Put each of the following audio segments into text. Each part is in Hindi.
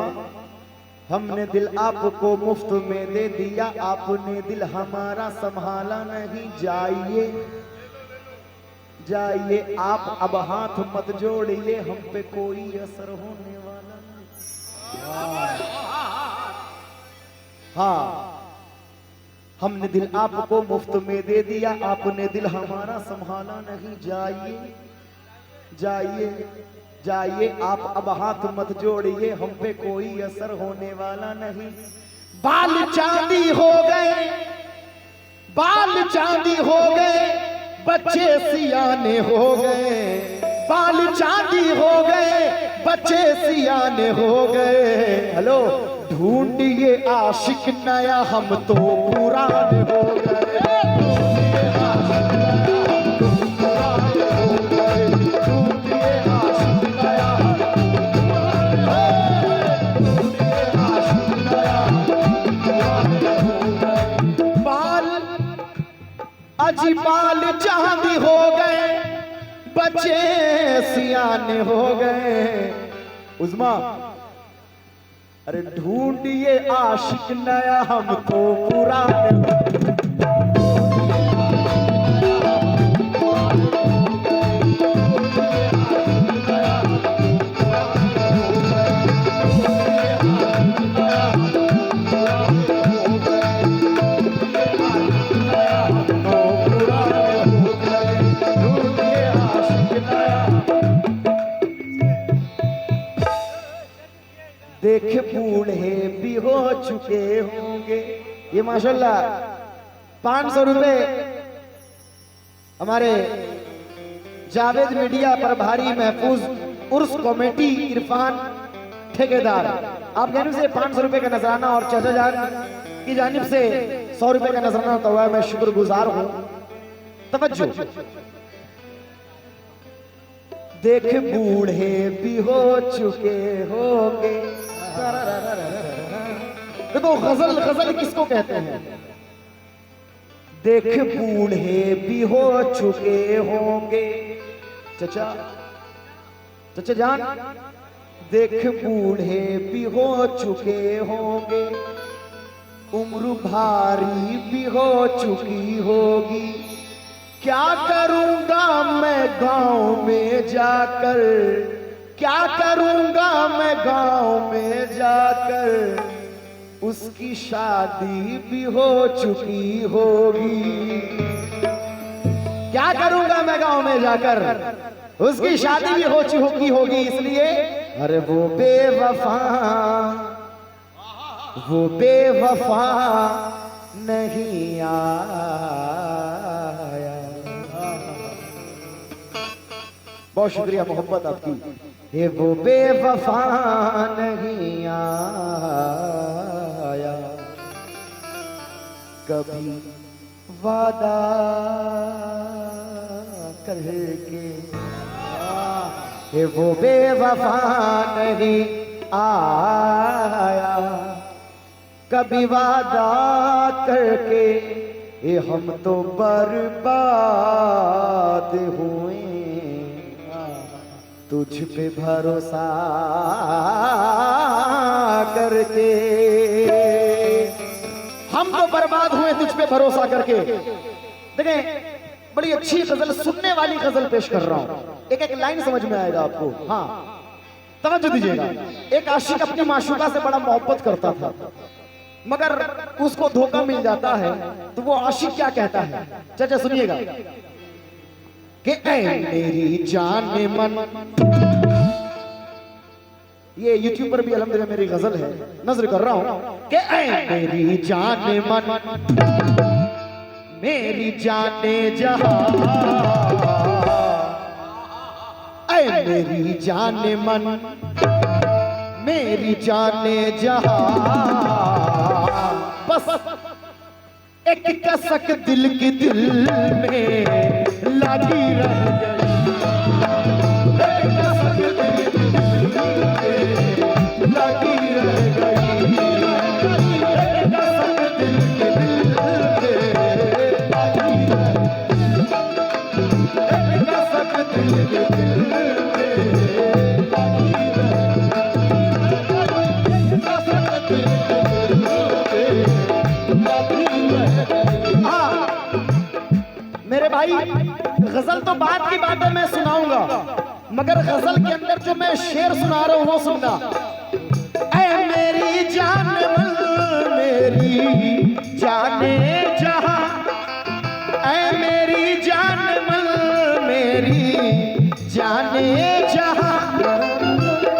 फरमा, हमने दिल आपको मुफ्त में दे दिया, आपने दिल हमारा संभाला नहीं, जाइए जाइए आप अब हाथ मत जोड़िए, हम पे कोई असर होने वाला नहीं। हाँ, हमने दिल आपको मुफ्त में दे दिया, आपने दिल हमारा संभाला नहीं, जाइए जाइए जाइए आप अब हाथ मत जोड़िए, हम पे कोई असर होने वाला नहीं। बाल चांदी हो गए, बाल चांदी हो गए, बच्चे सियाने हो गए, बाल चांदी हो गए, बच्चे सियाने हो गए। हेलो, ढूंढिए आशिक नया, हम तो पुराने हो गए। अजी बाल चांदी हो गए, बच्चे सियाने हो गए। उस्मा, अरे ढूंढिए आशिक नया, हम तो पुराने। देख बूढ़े भी हो चुके होंगे। ये माशाल्लाह 500 रुपए हमारे जावेद मीडिया पर भारी महफूज उर्स कमेटी इरफान ठेकेदार, आप जानिब से 500 रुपए का नजराना और चाचा जान की जानिब से 100 रुपए का नजराना होता हुआ मैं शुक्रगुजार हूं। तवज्जो, देख बूढ़े भी हो चुके होंगे। देखो गजल, गजल किसको कहते हैं? देख बूढ़े भी हो चुके होंगे, चचा चचा जान, देख बूढ़े भी हो चुके होंगे, उम्र भारी भी हो चुकी होगी। क्या करूंगा मैं गांव में जाकर, क्या करूंगा मैं गांव में जाकर, उसकी शादी भी हो चुकी होगी। क्या करूंगा मैं गांव में जाकर, उसकी शादी भी हो चुकी होगी। इसलिए अरे वो बेवफा, वो बेवफा नहीं आया। बहुत शुक्रिया मोहब्बत आपकी। ये वो बेवफा नहीं आया, कभी वादा करके। ये वो बेवफा नहीं आया, कभी वादा करके। ये हम तो बर्बाद हुए, तुझ पे भरोसा करके। हम तो बर्बाद हुए तुझ पे भरोसा करके। देखें, बड़ी अच्छी गजल, सुनने वाली गजल पेश कर रहा हूं, एक एक लाइन समझ में आएगा आपको। हाँ, तवज्जो दीजिएगा। एक आशिक अपनी माशूका से बड़ा मोहब्बत करता था, मगर उसको धोखा मिल जाता है, तो वो आशिक क्या कहता है? चाचा सुनिएगा कि ऐ मेरी जान मन, ये यूट्यूब पर भी अल्हम्दुलिल्लाह मेरी गजल है, नजर कर रहा हूं कि ऐ मेरी जान मन, मेरी जाने जहां, ऐ मेरी जाने मन, मेरी जाने जहां। बस एक कसक दिल की दिल में लगी रह गई, एक कसक दिल की दिल में लगी रह गई, एक कसक दिल की दिल में लगी रह गई, एक कसक दिल की दिल में लगी रह गई। गजल तो बात की बात है, मैं सुनाऊंगा, मगर गजल के अंदर जो मैं शेर सुना रहा हूं वो सुनना। ऐ मेरी जान मन मेरी जाने जहां, ऐ मेरी जान मन मेरी जाने जहां,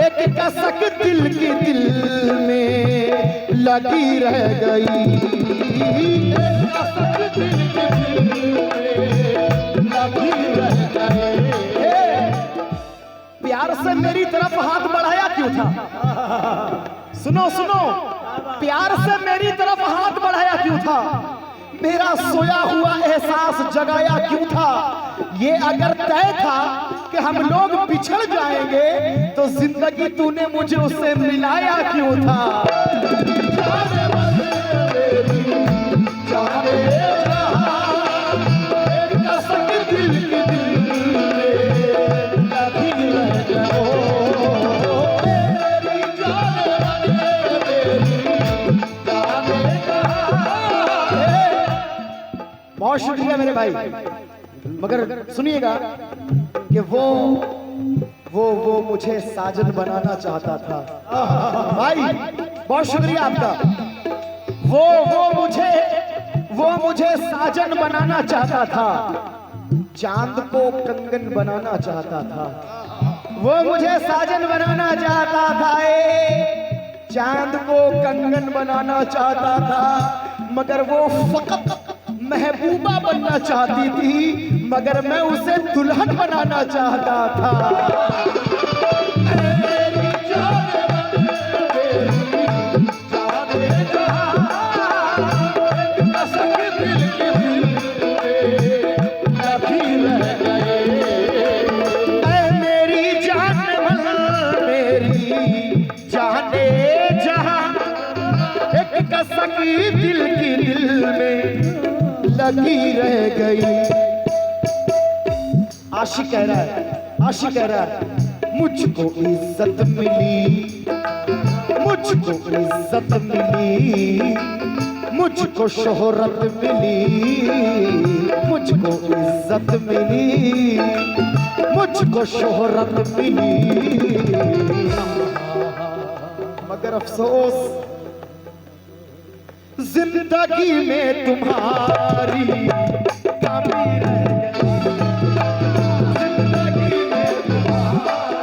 एक कसक दिल की दिल में लगी रह गई, एक कसक दिल की दिल में लगी रह गई। प्यार से मेरी तरफ हाथ बढ़ाया क्यों था? सुनो सुनो, प्यार से मेरी तरफ हाथ बढ़ाया क्यों था? मेरा सोया हुआ एहसास जगाया क्यों था? ये अगर तय था कि हम लोग बिछड़ जाएंगे तो जिंदगी तूने मुझे उससे मिलाया क्यों था? बहुत शुक्रिया मेरे भाई, मगर सुनिएगा कि वो मुझे साजन बनाना चाहता था। भाई बहुत शुक्रिया आपका। वो मुझे साजन बनाना चाहता था, चांद को कंगन बनाना चाहता था। वो मुझे साजन बनाना चाहता था, चांद को कंगन बनाना चाहता था, मगर वो फकत महबूबा बनना चाहती थी, मगर मैं उसे दुल्हन बनाना चाहता था। दिल की दिल में लगी रह गई। आशिक कह रहा है मुझको इज्जत मिली, मुझको इज्जत मिली, मुझको शोहरत मिली, मुझको इज्जत मिली, मुझको शोहरत मिली, मगर अफसोस जिंदगी में तुम्हारी कमी रह गई, जिंदगी में तुम्हारी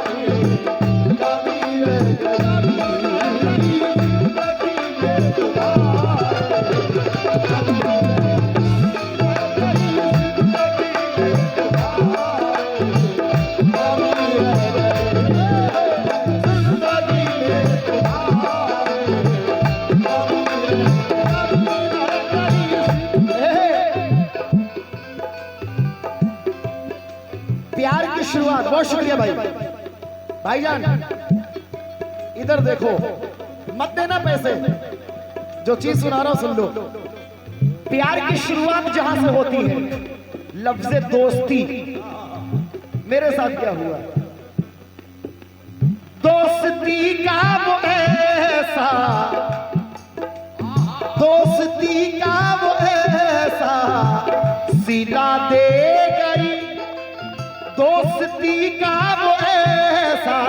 कमी रह गई, जिंदगी में प्यार की शुरुआत। बहुत शुक्रिया भाई। भाईजान इधर देखो, मत देना पैसे, जो चीज सुना रहा हूं सुन लो। प्यार की शुरुआत जहां से होती है, लफ्ज़ दोस्ती। मेरे साथ क्या हुआ? दोस्ती का वो ऐसा, दोस्ती का वो ऐसा सिला दे गई, दोस्ती का वो ऐसा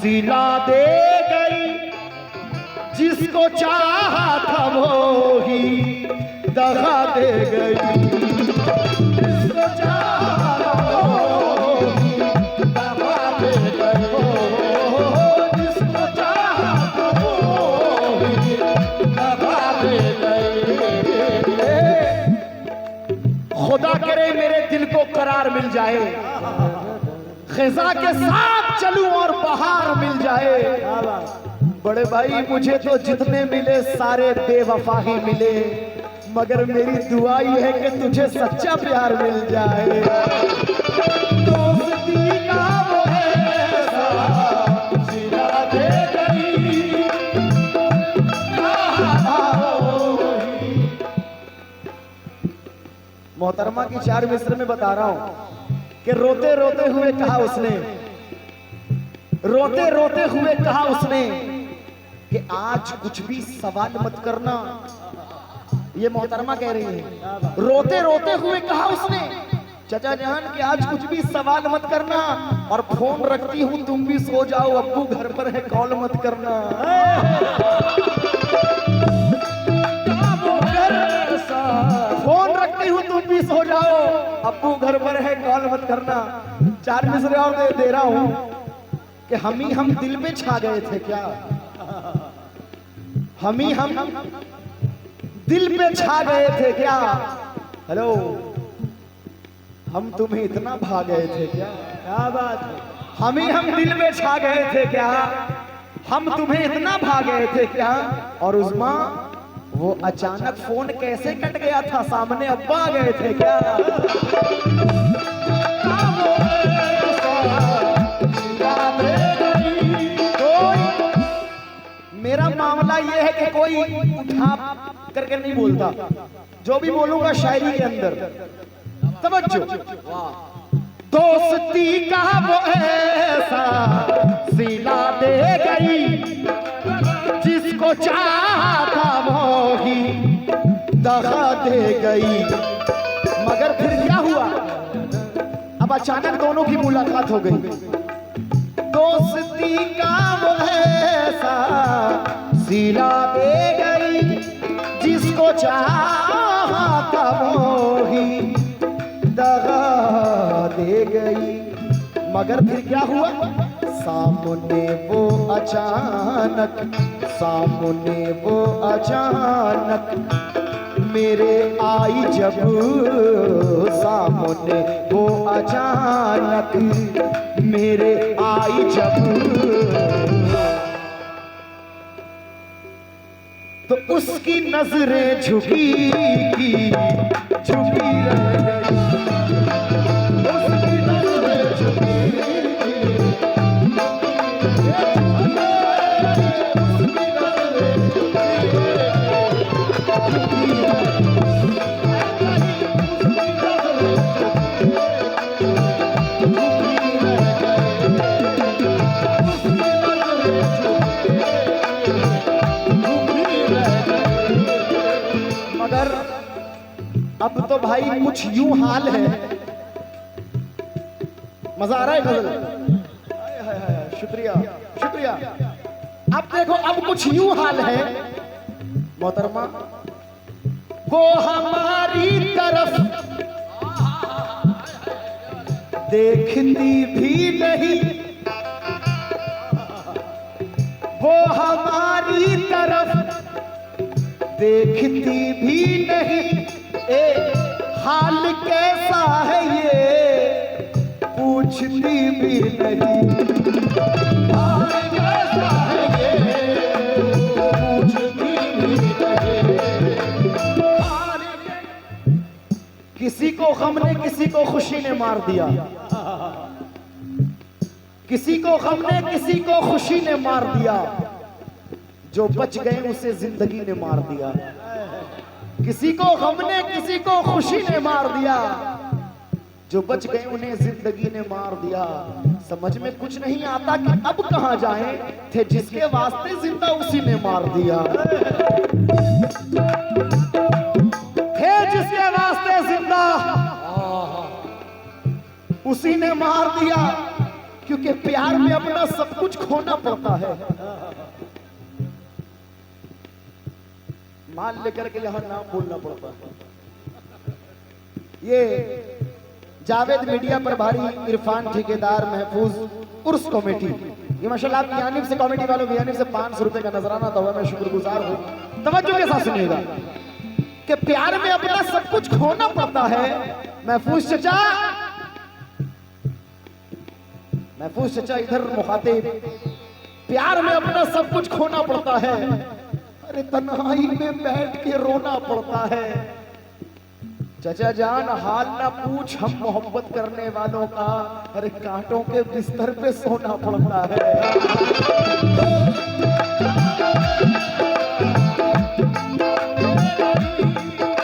सिला दे गई, जिसको चाहा था वो ही दगा दे गई, जिसको चाहा था वो ही दगा दे गई, जिसको चाहा था वो ही दगा दे गई। खुदा करे मेरे दिल को करार मिल जाए, खिजा के साथ चलूं और बहार मिल जाए। बड़े भाई मुझे तो जितने मिले सारे बेवफा ही मिले, मगर मेरी दुआ ही है कि तुझे सच्चा प्यार मिल जाए। दोस्ती का वो ऐसा सिला दे गई, मोहतरमा की चार मिस्र में बता रहा हूं कि रोते रोते हुए कहा उसने, रोते रोते हुए कहा उसने कि आज कुछ भी सवाल मत करना। ये मोहतरमा कह रही है, रोते रोते हुए कहा उसने चचा जान कि आज कुछ भी सवाल मत करना और फोन रखती हूँ तुम भी सो जाओ, अब्बू घर पर है कॉल मत करना। फोन रखती हूँ तुम भी सो जाओ, अब्बू घर पर है कॉल मत करना। 4 मिसरे और दे रहा हूँ कि हम दिल पे छा गए थे क्या, हम दिल पे छा गए थे क्या। हेलो, हम तुम्हें इतना भा गए थे क्या, क्या बात है। हम दिल में छा गए थे क्या, हम तुम्हें इतना भा गए थे क्या। और उस्मा वो अचानक फोन कैसे कट गया था, सामने अब्बा आ गए थे क्या। मेरा मामला ये है कि कोई उठा करके नहीं बोलता, जो भी बोलूंगा शायरी के अंदर तवज्जो। दोस्ती का वो ऐसा सिला दे गई, जिसको चाहा था वो ही दगा दे गई। मगर फिर क्या हुआ, अब अचानक दोनों की मुलाकात हो गई। दोस्ती का वो ऐसा सिला दे गई, जिसको चाहा था वो ही दगा दे गई। मगर फिर क्या हुआ, सामने वो अचानक मेरे आई जब, सामने वो अचानक मेरे आई जब, तो उसकी नजरें झुकी रह गई, उसकी नजरें झुकी अब तो भाई कुछ यूं हाल है, मजा आ रहा है गजल, शुक्रिया शुक्रिया। अब देखो, अब कुछ यूं हाल है मोहतरमा, वो हमारी तरफ देखती भी नहीं, वो हमारी तरफ देखती भी नहीं। हाल कैसा है ये पूछती भी नहीं, हाल कैसा है ये पूछती भी नहीं। किसी को गम ने किसी को खुशी ने मार दिया, किसी को गम ने किसी को खुशी ने मार दिया, जो बच गए उसे जिंदगी ने मार दिया। किसी को गम ने किसी को खुशी ने मार दिया, जो बच गए उन्हें जिंदगी ने मार दिया। समझ में कुछ नहीं आता कि अब कहां जाएं, थे जिसके वास्ते जिंदा उसी ने मार दिया, थे जिसके वास्ते जिंदा उसी ने मार दिया। क्योंकि प्यार में अपना सब कुछ खोना पड़ता है। मान लेकर के यहां नाम बोलना पड़ता है। ये जावेद मीडिया प्रभारी इरफान ठेकेदार महफूज उर्स कमेटी, ये माशाल्लाह आपकी जानिब से, कमेटी वालों की जानिब से 500 रुपए का नजराना था, मैं शुक्रगुजार हूं। तवज्जो के साथ सुनिएगा कि प्यार में अपना सब कुछ खोना पड़ता है। महफूज चचा इधर मुखातिब, प्यार में अपना सब कुछ खोना पड़ता है। अरे तन्हाई में बैठ के रोना पड़ता है। चचा जान हाल ना पूछ हम मोहब्बत करने वालों का, अरे कांटों के बिस्तर पे सोना पड़ता है।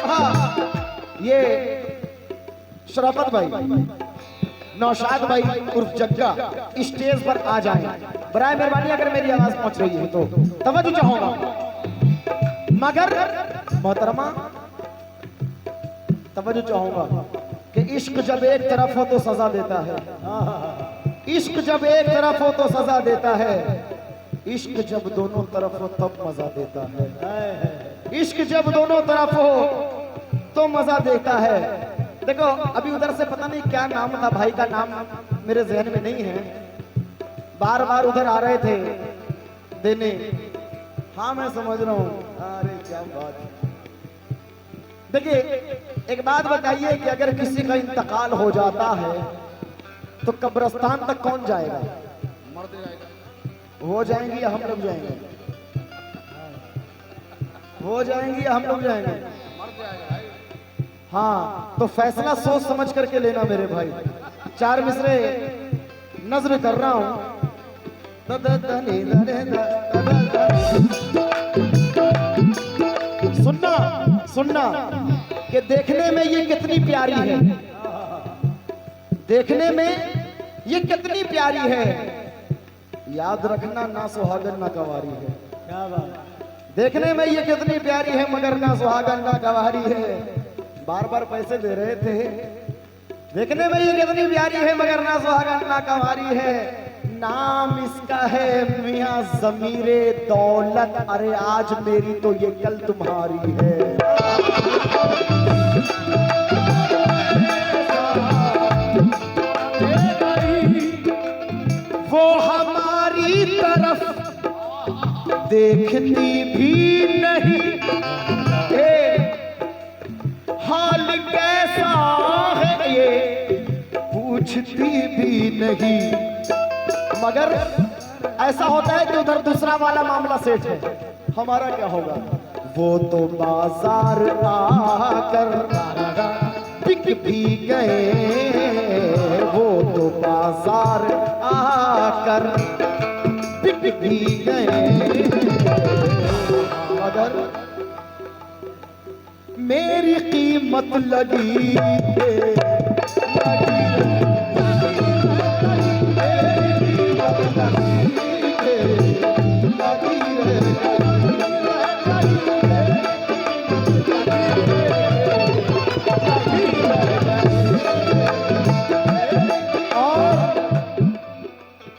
हाँ, ये शराफत भाई, नौशाद भाई उर्फ जग्गा स्टेज पर आ जाएं। बराए मेहरबानी अगर मेरी आवाज पहुंच रही है तो तवज्जो चाहूंगा। मगर मोहतरमा तवज्जो चाहूंगा, कि इश्क जब एक तरफ हो तो सजा देता है, इश्क जब एक तरफ हो तो सजा देता है, इश्क जब दोनों तरफ हो तब मजा देता है, इश्क जब दोनों तरफ हो तो मजा देता है। देखो अभी उधर से पता नहीं क्या नाम था, भाई का नाम मेरे जहन में नहीं है, बार बार उधर आ रहे थे देने। हाँ मैं समझ रहा हूँ। अरे क्या बात है। देखिए एक बात बताइए कि अगर किसी का इंतकाल हो जाता है तो कब्रिस्तान तक कौन जाएगा? मर्द जाएगा। हो जाएंगी या हम लोग जाएंगे? हो जाएंगी या हम लोग जाएंगे? मर्द जाएगा। हाँ तो फैसला सोच समझ करके लेना मेरे भाई। चार मिसरे नजर कर रहा हूं। सुनना सुनना कि देखने में ये कितनी प्यारी है, देखने में ये कितनी प्यारी है, याद रखना ना सुहागन ना गवारी है। क्या बात। देखने में ये कितनी प्यारी है मगर ना सुहागन ना गवारी है। बार बार पैसे दे रहे थे। देखने में ये कितनी प्यारी है मगर ना सुहागन ना गवारी है। नाम इसका है मियां ज़मीरे दौलत। अरे आज मेरी तो ये कल तुम्हारी है। वो हमारी तरफ देखती भी नहीं, हाल कैसा है ये पूछती भी नहीं। मगर ऐसा होता है कि उधर दूसरा वाला मामला सेट है, हमारा क्या होगा? वो तो बाजार आकर बिक भी गए, वो तो बाजार आकर बिक भी गए, मगर मेरी कीमत लगी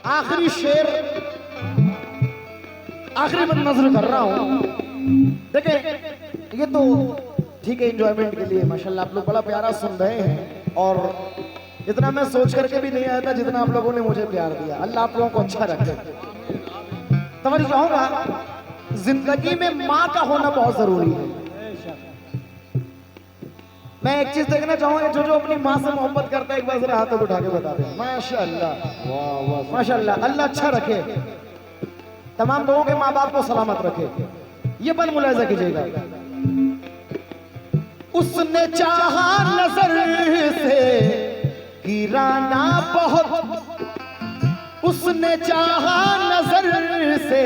आखिरी शेर, आखिरी में नजर कर रहा हूं। देखें ये तो ठीक है एंजॉयमेंट के लिए, माशाल्लाह आप लोग बड़ा प्यारा सुन रहे हैं और इतना मैं सोच करके भी नहीं आया था जितना आप लोगों ने मुझे प्यार दिया। अल्लाह आप लोगों को अच्छा रखे। तो मैं चाहूंगा जिंदगी में माँ का होना बहुत जरूरी है। मैं एक चीज देखना चाहूंगा, जो जो अपनी माँ से मोहब्बत करता है एक बार जरा हाथ उठा के बता दे। माशाल्लाह माशाल्लाह, अल्लाह अच्छा रखे, तमाम लोगों के माँ बाप को सलामत रखे। ये बन मुलाजा कीजिएगा। उसने चाहा नजर से गिराना बहुत, उसने चाहा नजर से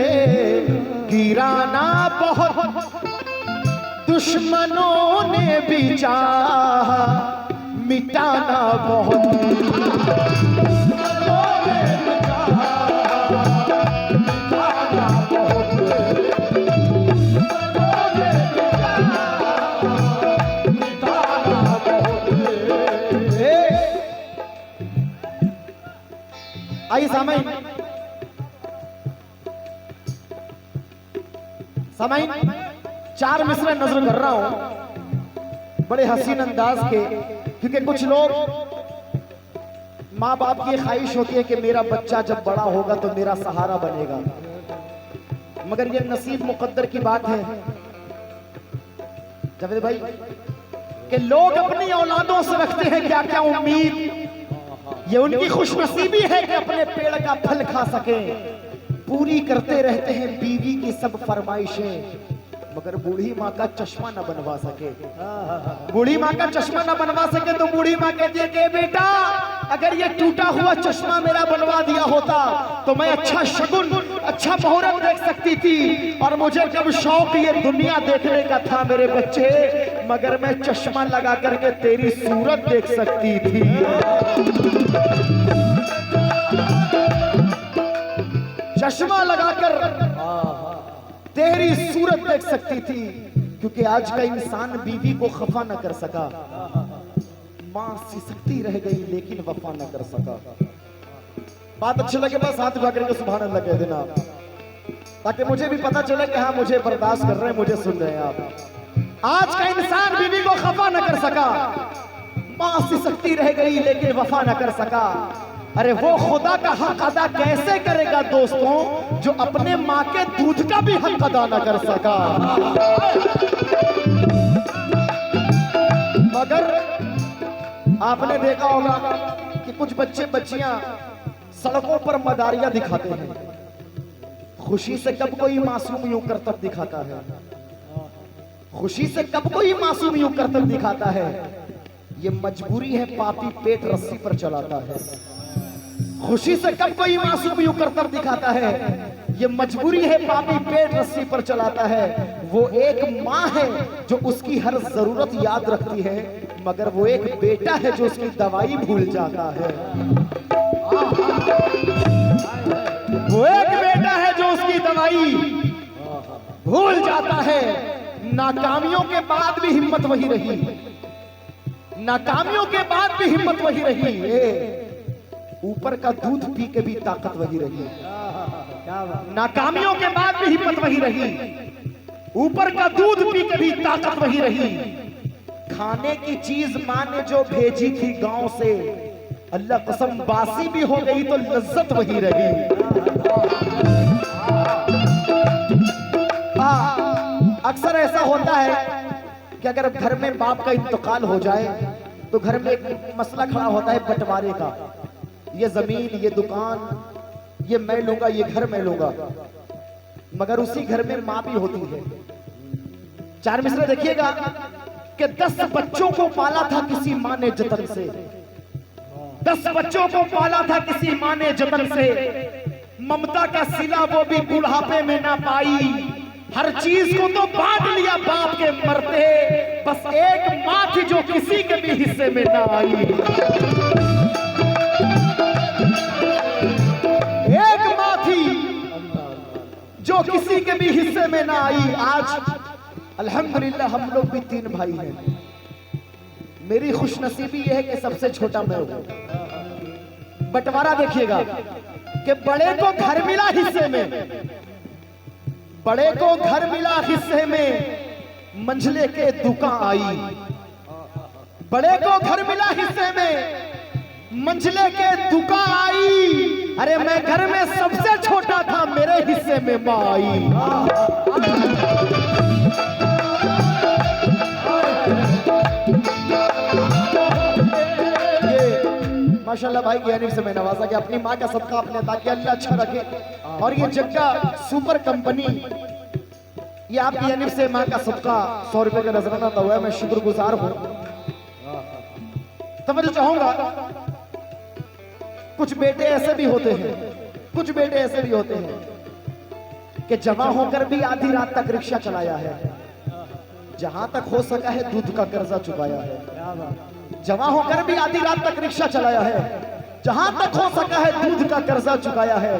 गिराना बहुत, दुश्मनों ने भी चाहा मिटाना बहुत। आइए सामाइन, सामाइन चार मिसरे नजर कर रहा हूं बड़े हसीन अंदाज के, क्योंकि कुछ लोग माँ बाप की ख्वाहिश होती है कि मेरा बच्चा जब बड़ा होगा तो मेरा सहारा बनेगा, मगर ये नसीब मुकद्दर की बात है जावेद भाई कि लोग अपनी औलादों से रखते हैं क्या क्या उम्मीद। ये उनकी खुशनसीबी है कि अपने पेड़ का फल खा सके, पूरी करते रहते हैं बीवी की सब फरमाइशें, मगर बूढ़ी माँ का चश्मा न बनवा सके। बूढ़ी माँ का चश्मा न बनवा सके तो बूढ़ी माँ कहती है कि बेटा अगर ये टूटा हुआ चश्मा मेरा बनवा दिया होता तो मैं अच्छा शगुन, अच्छा मुहूर्त देख सकती थी, और मुझे जब शौक ये दुनिया देखने का था मेरे बच्चे, मगर मैं चश्मा लगा करके तेरी सूरत देख सकती थी। चश्मा लगाकर तेरी सूरत देख सकती थी, क्योंकि आज का इंसान बीवी को खफा न कर सका, मां सिसकती रह गई लेकिन वफा न कर सका। बात अच्छी लगे बस हाथ उठा करके सुभान अल्लाह कह देना, ताकि मुझे भी पता चले कि हाँ मुझे बर्दाश्त कर रहे हैं, मुझे सुन रहे हैं आप। आज का इंसान बीवी को खफा न कर सका, मां सिसकती रह गई लेकिन वफा न कर सका। अरे वो खुदा का हक अदा कैसे करेगा दोस्तों, जो अपने माँ के दूध का भी हक अदा न कर सका। मगर आपने देखा होगा कि कुछ बच्चे बच्चियां सड़कों पर मदारियां दिखाते हैं। खुशी से कब कोई मासूम यूं करतब दिखाता है, खुशी से कब कोई मासूम यूं करतब दिखाता है। ये मजबूरी है, पापी पेट रस्सी पर चलाता है। खुशी से कब कोई मासूम यूं करतब दिखाता है, ये मजबूरी है, पापी पेट रस्सी पर चलाता है। वो एक माँ है जो उसकी हर जरूरत याद रखती है, मगर वो एक बेटा है जो उसकी दवाई भूल जाता है। वो एक बेटा है जो उसकी दवाई भूल जाता है। नाकामियों के बाद भी हिम्मत वही रही, नाकामियों के बाद भी हिम्मत वही रही। ऊपर का दूध पी के भी ताकत वही रही। नाकामियों के बाद भी हिम्मत वही रही, ऊपर का दूध पी के भी ताकत वही रही। खाने की चीज मां ने जो भेजी थी गांव से, अल्लाह कसम बासी भी हो गई तो लज्जत वही रही। अक्सर ऐसा होता है कि अगर घर में बाप का इंतकाल हो जाए तो घर में एक मसला खड़ा होता है बंटवारे का। ये जमीन, ये दुकान, ये मैं लूंगा, ये घर मैं लूंगा। मगर उसी घर में मां भी होती है। चार मिसरे देखिएगा कि 10 बच्चों को पाला था किसी मां ने जतन से, 10 बच्चों को पाला था किसी मां ने जतन से। ममता का सिला वो भी बुढ़ापे में ना पाई, हर चीज को तो बांट लिया बाप के मरते। बस एक मां थी जो किसी के भी हिस्से में ना आई, एक मां थी जो किसी के भी हिस्से में ना आई। आज अल्हम्दुलिल्लाह हम लोग भी 3 भाई हैं। मेरी खुशनसीबी यह है कि सबसे छोटा मैं हूं। बंटवारा देखिएगा कि बड़े को घर मिला हिस्से में, बड़े को घर मिला हिस्से में, मंझले के दुकान आई। बड़े को घर मिला हिस्से में, मंझले के दुकान आई। अरे मैं घर में सबसे छोटा था, मेरे हिस्से में मां आई। माशाल्लाह भाई की यानी से मैं नवाजा कि अपनी माँ का सदका अपने अदा किया, अल्लाह अच्छा रखे। और ये जग्गा सुपर कंपनी, ये आपकी यानी से माँ का सदका 100 रुपए का नजराना हुआ है। मैं शुक्रगुजार हूँ। तो मैं चाहूंगा, कुछ बेटे ऐसे भी होते हैं, कुछ बेटे ऐसे भी होते हैं कि जवां होकर भी आधी रात तक रिक्शा चलाया है, जहां तक हो सका है दूध का कर्जा चुकाया है। जवां होकर भी आधी रात तक रिक्शा चलाया है, जहां तक हो सका है दूध का कर्जा चुकाया है।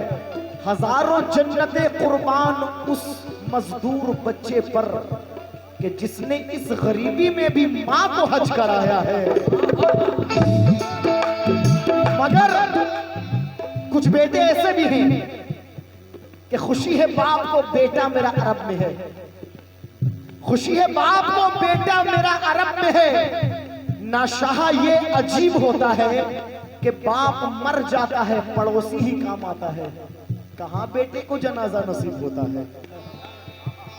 हजारों जन्नतें कुर्बान उस मजदूर बच्चे पर कि जिसने इस गरीबी में भी मां को हज कराया है। मगर कुछ बेटे ऐसे भी हैं कि खुशी है बाप को बेटा मेरा अरब में है, खुशी है बाप को बेटा मेरा अरब में है। नाशाह ये अजीब होता है कि बाप मर जाता है, पड़ोसी ही काम आता है। कहां बेटे को जनाजा नसीब होता है,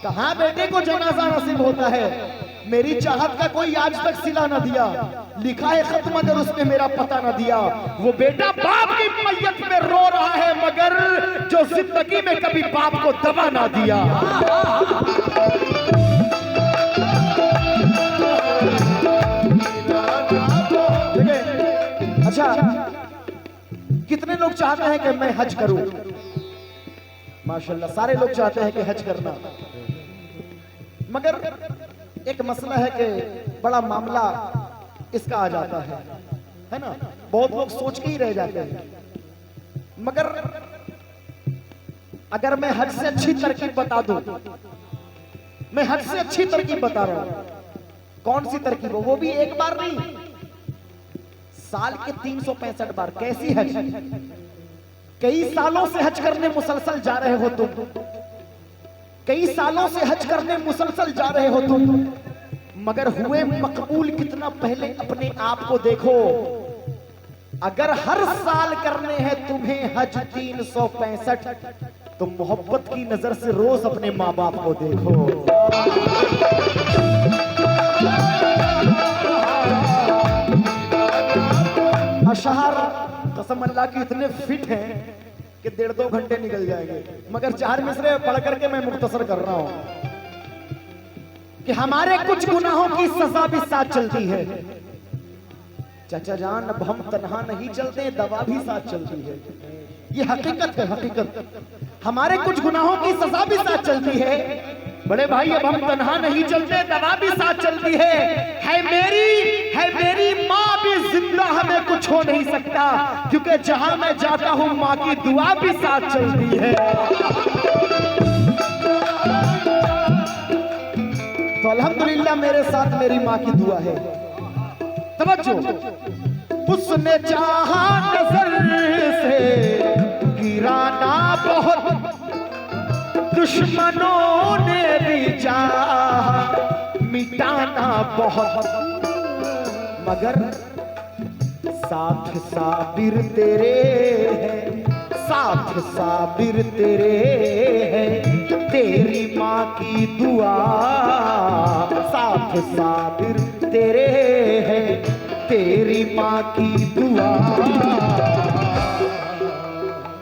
कहां बेटे को जनाजा नसीब होता है। मेरी चाहत का कोई आज तक सिला ना दिया, लिखा है खत मगर उसमें मेरा पता ना दिया। वो बेटा बाप की मैयत में रो रहा है, मगर जो जिंदगी में कभी बाप को दबा ना दिया। अच्छा, कितने लोग चाहते हैं कि मैं हज करूं? माशाल्लाह सारे लोग चाहते हैं कि हज करना, मगर एक मसला है कि बड़ा मामला इसका आ जाता है ना। बहुत लोग सोच के ही रह जाते हैं। मगर अगर मैं हज से अच्छी तरकीब बता दूं, मैं हज से अच्छी तरकीब बता रहा हूं। कौन सी तरकीब हो? वो भी एक बार नहीं, साल के 365 बार कैसी हज? कई सालों से हज करने मुसलसल जा रहे हो तुम, कई सालों से हज करने मुसलसल जा रहे हो तुम, मगर हुए मकबूल कितना पहले अपने आप को देखो। अगर हर साल करने हैं तुम्हें हज 365, तो मोहब्बत की नजर से रोज अपने माँ बाप को देखो। अशहार कसम अल्लाह की इतने फिट हैं कि 1.5-2 घंटे निकल जाएंगे, मगर 4 मिसरे पढ़ करके मैं मुख्तसर कर रहा हूं कि हमारे कुछ गुनाहों की सजा भी साथ चलती है। चाचा जान, अब हम तन्हा नहीं चलते, दवा भी साथ चलती है। ये हकीकत है, हकीकत। हमारे कुछ गुनाहों की सजा भी साथ चलती है। बड़े भाई, अब हम तन्हा नहीं चलते, दवा भी साथ चलती है मेरी माँ भी जिंदा, हमें कुछ हो नहीं सकता, क्योंकि जहां मैं जाता हूं माँ की दुआ भी साथ चलती है। तो अल्हम्दुलिल्लाह मेरे साथ मेरी माँ की दुआ है। तवज्जो, उसने चाहा नजर से गिराना बहुत, दुश्मनों ने भी चाहा मिटाना बहुत, मगर साथ साबिर तेरे हैं, साथ साबिर तेरे हैं, तेरी माँ की दुआ साथ साबिर तेरे हैं, तेरी माँ की दुआ।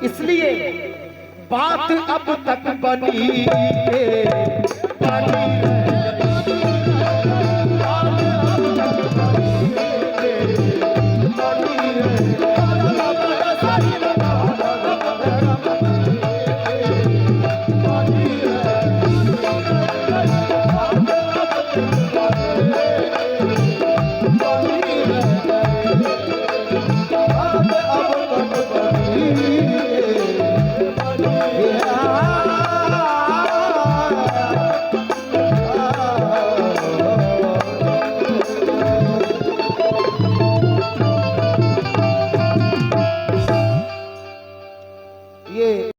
इसलिए बात अब तक बनी है,